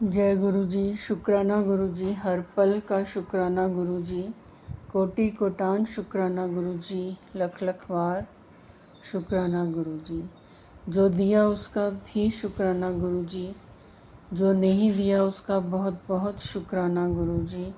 जय गुरु जी। शुक्राना गुरु जी, हर पल का शुक्राना गुरु जी, कोटि कोटान शुक्राना गुरु जी, लख लख बार शुक्राना गुरु जी। जो दिया उसका भी शुक्राना गुरु जी, जो नहीं दिया उसका बहुत बहुत शुक्राना गुरु जी,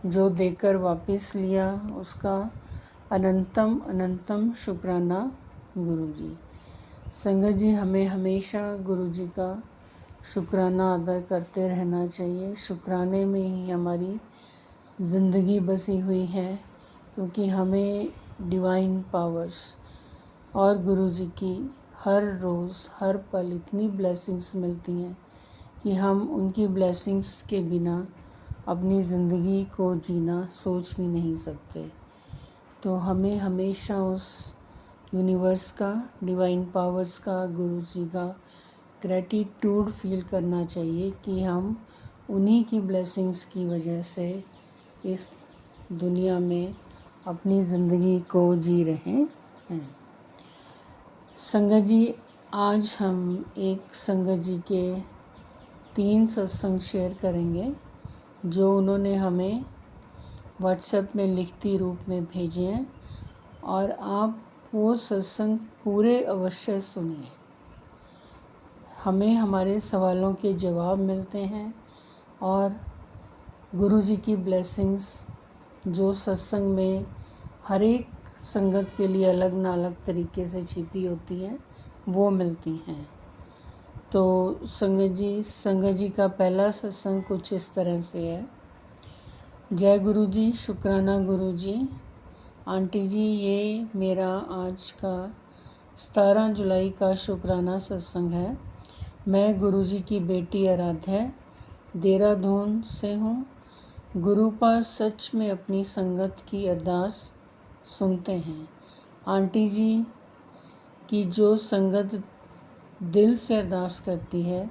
जो देकर वापस लिया उसका अनंतम अनंतम शुक्राना गुरु जी। संगत जी, हमें हमेशा गुरु जी का शुक्राना अदा करते रहना चाहिए। शुक्राने में ही हमारी ज़िंदगी बसी हुई है, क्योंकि हमें डिवाइन पावर्स और गुरु जी की हर रोज़ हर पल इतनी ब्लेसिंग्स मिलती हैं कि हम उनकी ब्लेसिंग्स के बिना अपनी ज़िंदगी को जीना सोच भी नहीं सकते। तो हमें हमेशा उस यूनिवर्स का, डिवाइन पावर्स का, गुरु जी का ग्रैटिट्यूड फील करना चाहिए कि हम उन्हीं की ब्लेसिंग्स की वजह से इस दुनिया में अपनी ज़िंदगी को जी रहे हैं। संगत जी, आज हम एक संगत जी के 3 सत्संग शेयर करेंगे जो उन्होंने हमें व्हाट्सएप में लिखती रूप में भेजे हैं, और आप वो सत्संग पूरे अवश्य सुनिए। हमें हमारे सवालों के जवाब मिलते हैं और गुरु जी की ब्लेसिंग्स जो सत्संग में हर एक संगत के लिए अलग न अलग तरीके से छिपी होती हैं वो मिलती हैं। तो संगत जी का पहला सत्संग कुछ इस तरह से है। जय गुरु जी, शुक्राना गुरु जी। आंटी जी, ये मेरा आज का 17 जुलाई का शुक्राना सत्संग है। मैं गुरुजी की बेटी आराध्या देहरादून से हूँ। गुरु पास सच में अपनी संगत की अरदास सुनते हैं। आंटी जी की जो संगत दिल से अरदास करती है,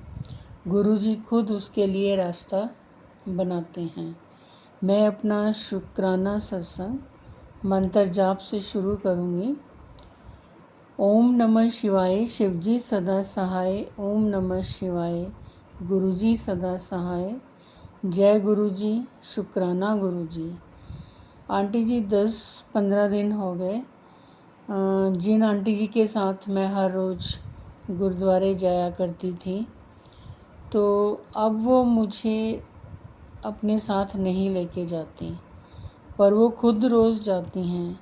गुरुजी खुद उसके लिए रास्ता बनाते हैं। मैं अपना शुक्राना सत्संग मंत्र जाप से शुरू करूँगी। ओम नमः शिवाय, शिवजी सदा सहाय। ओम नमः शिवाय, गुरुजी सदा सहाय। जय गुरुजी, शुक्राना गुरुजी। आंटी जी, 10-15 दिन हो गए जिन आंटी जी के साथ मैं हर रोज़ गुरुद्वारे जाया करती थी, तो अब वो मुझे अपने साथ नहीं लेके जाती, पर वो खुद रोज़ जाती हैं।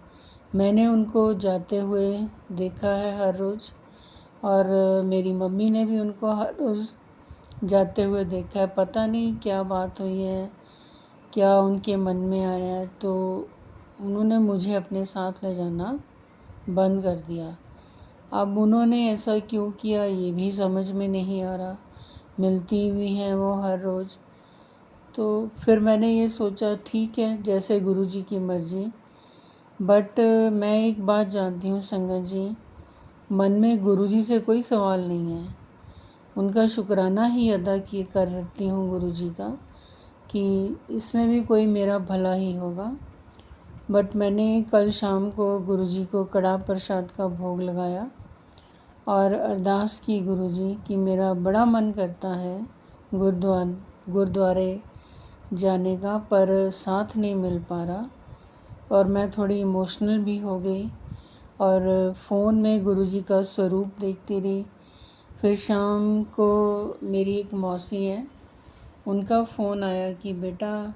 मैंने उनको जाते हुए देखा है हर रोज़, और मेरी मम्मी ने भी उनको हर रोज़ जाते हुए देखा है। पता नहीं क्या बात हुई है, क्या उनके मन में आया है, तो उन्होंने मुझे अपने साथ ले जाना बंद कर दिया। अब उन्होंने ऐसा क्यों किया ये भी समझ में नहीं आ रहा। मिलती हुई हैं वो हर रोज़। तो फिर मैंने ये सोचा, ठीक है, जैसे गुरुजी की मर्ज़ी। बट मैं एक बात जानती हूँ संगत जी, मन में गुरुजी से कोई सवाल नहीं है। उनका शुक्राना ही अदा करती हूँ गुरुजी का, कि इसमें भी कोई मेरा भला ही होगा। बट मैंने कल शाम को गुरुजी को कड़ा प्रसाद का भोग लगाया और अरदास की गुरुजी कि मेरा बड़ा मन करता है गुरुद्वारे जाने का, पर साथ नहीं मिल पा रहा, और मैं थोड़ी इमोशनल भी हो गई और फ़ोन में गुरुजी का स्वरूप देखती रही। फिर शाम को मेरी एक मौसी है, उनका फ़ोन आया कि बेटा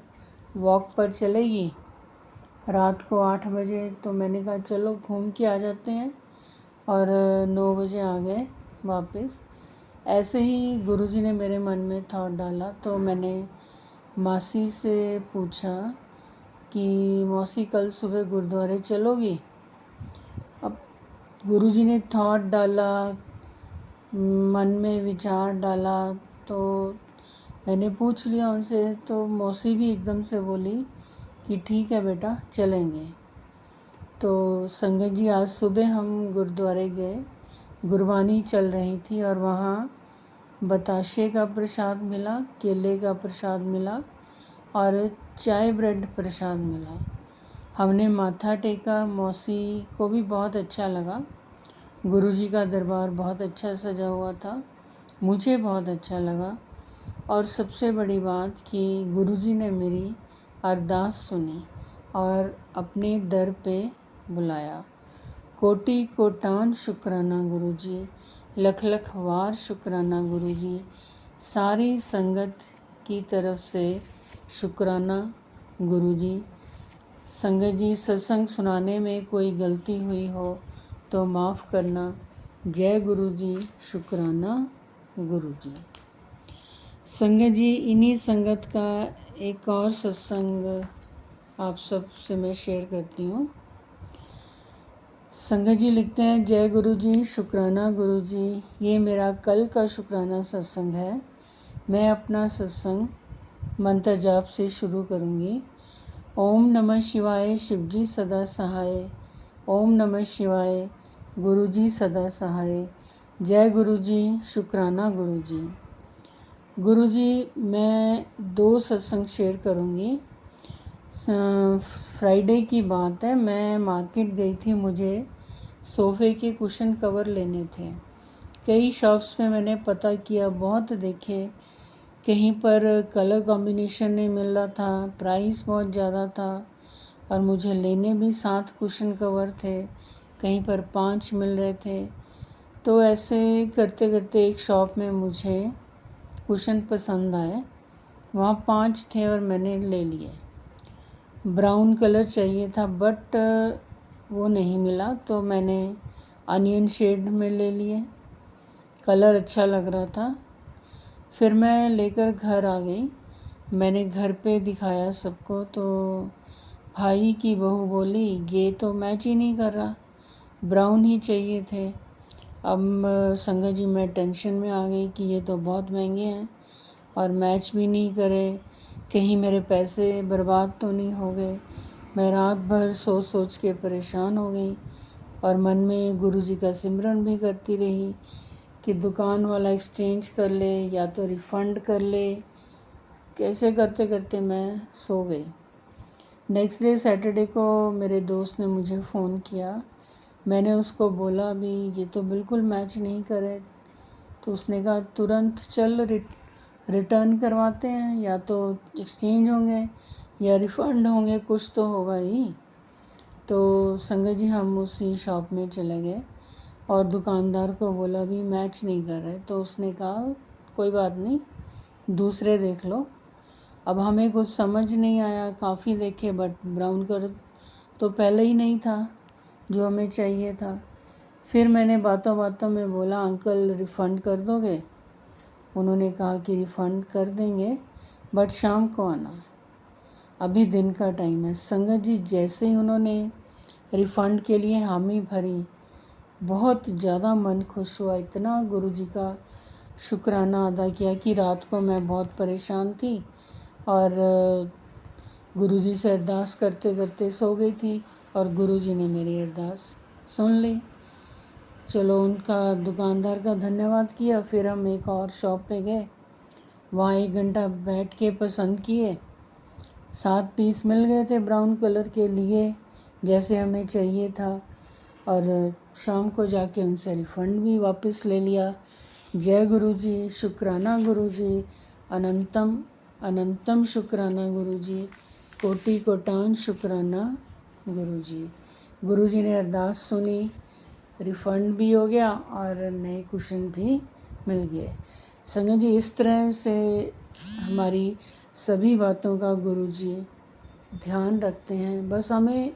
वॉक पर चलेगी रात को 8 बजे। तो मैंने कहा चलो घूम के आ जाते हैं, और 9 बजे आ गए वापस। ऐसे ही गुरुजी ने मेरे मन में थॉट डाला, तो मैंने मासी से पूछा कि मौसी कल सुबह गुरुद्वारे चलोगी। अब गुरुजी ने थॉट डाला, मन में विचार डाला, तो मैंने पूछ लिया उनसे। तो मौसी भी एकदम से बोली कि ठीक है बेटा, चलेंगे। तो संगत जी, आज सुबह हम गुरुद्वारे गए। गुरबानी चल रही थी और वहाँ बताशे का प्रसाद मिला, केले का प्रसाद मिला और चाय ब्रेड प्रसाद मिला। हमने माथा टेका। मौसी को भी बहुत अच्छा लगा। गुरुजी का दरबार बहुत अच्छा सजा हुआ था, मुझे बहुत अच्छा लगा। और सबसे बड़ी बात कि गुरुजी ने मेरी अरदास सुनी और अपने दर पे बुलाया। कोटि कोटान शुक्राना गुरुजी, लख लख वार शुक्राना गुरुजी, सारी संगत की तरफ से शुक्राना गुरुजी। संगत जी, सत्संग सुनाने में कोई गलती हुई हो तो माफ़ करना। जय गुरुजी, शुक्राना गुरुजी। संगत जी, इन्हीं संगत का एक और सत्संग आप सब से मैं शेयर करती हूँ। संगत जी लिखते हैं, जय गुरुजी, शुक्राना गुरुजी, ये मेरा कल का शुक्राना सत्संग है। मैं अपना सत्संग मंत्र जाप से शुरू करूँगी। ओम नमः शिवाय, शिवजी सदा सहाय। ओम नमः शिवाय, गुरुजी सदा सहाय। जय गुरुजी, शुक्राना गुरुजी। गुरुजी, मैं 2 सत्संग शेयर करूँगी। फ्राइडे की बात है, मैं मार्केट गई थी, मुझे सोफ़े के कुशन कवर लेने थे। कई शॉप्स में मैंने पता किया, बहुत देखे, कहीं पर कलर कॉम्बिनेशन नहीं मिल रहा था, प्राइस बहुत ज़्यादा था और मुझे लेने भी 7 कुशन कवर थे, कहीं पर 5 मिल रहे थे। तो ऐसे करते करते एक शॉप में मुझे कुशन पसंद आए, वहाँ 5 थे और मैंने ले लिए। ब्राउन कलर चाहिए था बट वो नहीं मिला, तो मैंने अनियन शेड में ले लिए। कलर अच्छा लग रहा था। फिर मैं लेकर घर आ गई। मैंने घर पे दिखाया सबको, तो भाई की बहू बोली, ये तो मैच ही नहीं कर रहा, ब्राउन ही चाहिए थे। अब संगत जी, मैं टेंशन में आ गई कि ये तो बहुत महंगे हैं और मैच भी नहीं करे, कहीं मेरे पैसे बर्बाद तो नहीं हो गए। मैं रात भर सोच सोच के परेशान हो गई और मन में गुरुजी का सिमरन भी करती रही कि दुकान वाला एक्सचेंज कर ले या तो रिफ़ंड कर ले। कैसे करते करते मैं सो गई। नेक्स्ट डे सैटरडे को मेरे दोस्त ने मुझे फ़ोन किया। मैंने उसको बोला भी ये तो बिल्कुल मैच नहीं करे। तो उसने कहा तुरंत चल रिटर्न करवाते हैं, या तो एक्सचेंज होंगे या रिफ़ंड होंगे, कुछ तो होगा ही। तो संगत जी, हम उसी शॉप में चले गए और दुकानदार को बोला भी मैच नहीं कर रहे। तो उसने कहा कोई बात नहीं, दूसरे देख लो। अब हमें कुछ समझ नहीं आया, काफ़ी देखे बट ब्राउन कलर तो पहले ही नहीं था जो हमें चाहिए था। फिर मैंने बातों बातों में बोला अंकल रिफ़ंड कर दोगे? उन्होंने कहा कि रिफ़ंड कर देंगे बट शाम को आना, अभी दिन का टाइम है। संगत जी, जैसे ही उन्होंने रिफ़ंड के लिए हामी भरी, बहुत ज़्यादा मन खुश हुआ। इतना गुरुजी का शुक्राना अदा किया कि रात को मैं बहुत परेशान थी और गुरुजी से अरदास करते करते सो गई थी और गुरुजी ने मेरी अरदास सुन ली। चलो, उनका, दुकानदार का धन्यवाद किया। फिर हम एक और शॉप पे गए, वहाँ 1 घंटा बैठ के पसंद किए। 7 पीस मिल गए थे ब्राउन कलर के, लिए जैसे हमें चाहिए था और शाम को जाके उनसे रिफ़ंड भी वापस ले लिया। जय गुरुजी, शुक्राना गुरुजी, अनंतम अनंतम शुक्राना गुरुजी, कोटि कोटान शुक्राना गुरुजी। गुरुजी ने अरदास सुनी, रिफ़ंड भी हो गया और नए कुशन भी मिल गए। संगत जी, इस तरह से हमारी सभी बातों का गुरुजी ध्यान रखते हैं। बस हमें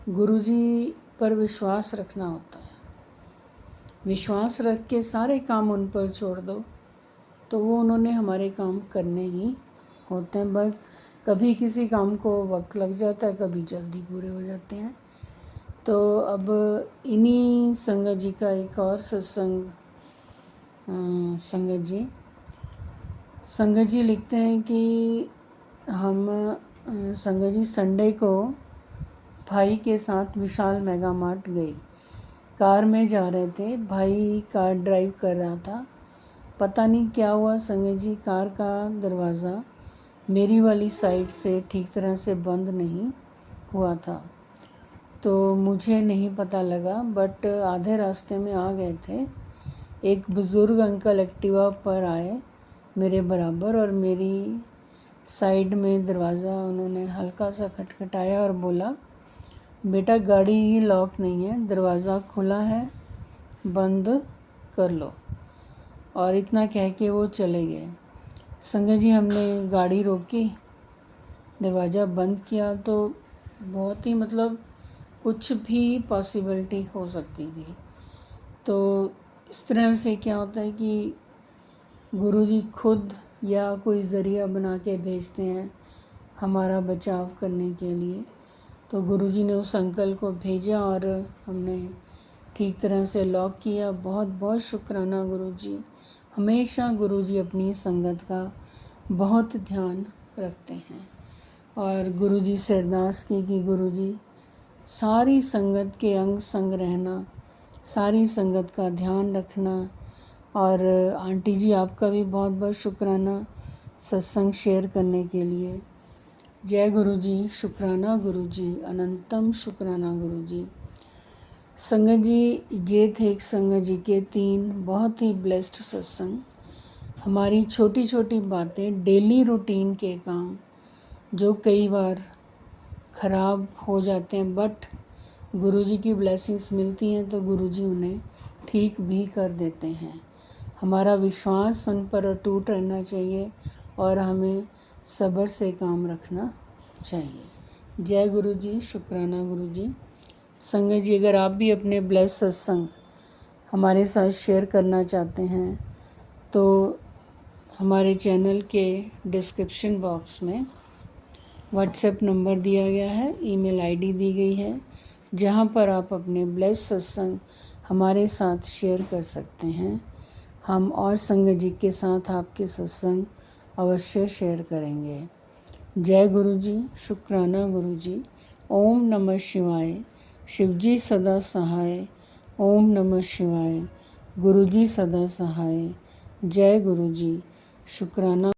गुरुजी पर विश्वास रखना होता है। विश्वास रख के सारे काम उन पर छोड़ दो तो वो उन्होंने हमारे काम करने ही होते हैं। बस कभी किसी काम को वक्त लग जाता है, कभी जल्दी पूरे हो जाते हैं। तो अब इन्हीं संगत जी का एक और सत्संग। संगत जी लिखते हैं कि हम संगत जी संडे को भाई के साथ विशाल मेगा मार्ट गए। कार में जा रहे थे, भाई कार ड्राइव कर रहा था। पता नहीं क्या हुआ संगत जी, कार का दरवाज़ा मेरी वाली साइड से ठीक तरह से बंद नहीं हुआ था। तो मुझे नहीं पता लगा बट आधे रास्ते में आ गए थे। एक बुज़ुर्ग अंकल एक्टिवा पर आए, मेरे बराबर और मेरी साइड में दरवाज़ा उन्होंने हल्का सा खटखटाया और बोला, बेटा गाड़ी लॉक नहीं है, दरवाज़ा खुला है, बंद कर लो। और इतना कह के वो चले गए। संगत जी, हमने गाड़ी रोकी, दरवाज़ा बंद किया तो बहुत ही कुछ भी पॉसिबिलिटी हो सकती थी। तो इस तरह से क्या होता है कि गुरुजी खुद या कोई ज़रिया बना के भेजते हैं हमारा बचाव करने के लिए। तो गुरुजी ने उस अंकल को भेजा और हमने ठीक तरह से लॉक किया। बहुत बहुत शुक्राना गुरुजी। हमेशा गुरुजी अपनी संगत का बहुत ध्यान रखते हैं। और गुरुजी से अरदास की कि गुरुजी सारी संगत के अंग संग रहना, सारी संगत का ध्यान रखना। और आंटी जी, आपका भी बहुत बहुत शुक्राना सत्संग शेयर करने के लिए। जय गुरुजी, शुक्राना गुरुजी, अनंतम शुक्राना गुरुजी। संगत जी, ये थे एक संगत जी के 3 बहुत ही ब्लेस्ड सत्संग। हमारी छोटी छोटी बातें, डेली रूटीन के काम जो कई बार ख़राब हो जाते हैं, बट गुरुजी की ब्लेसिंग्स मिलती हैं तो गुरुजी उन्हें ठीक भी कर देते हैं। हमारा विश्वास उन पर अटूट रहना चाहिए और हमें सब्र से काम रखना चाहिए। जय गुरुजी, शुक्राना गुरुजी। संगत जी, अगर आप भी अपने ब्लेस सत्संग हमारे साथ शेयर करना चाहते हैं तो हमारे चैनल के डिस्क्रिप्शन बॉक्स में व्हाट्सएप नंबर दिया गया है, ईमेल आईडी दी गई है, जहां पर आप अपने ब्लेस सत्संग हमारे साथ शेयर कर सकते हैं। हम और संगत जी के साथ आपके सत्संग अवश्य शेयर करेंगे। जय गुरुजी, शुक्राना गुरुजी। ओम नमः शिवाय। शिवजी सदा सहाय। ओम नमः शिवाय। गुरुजी सदा सहाय। जय गुरुजी, शुक्राना।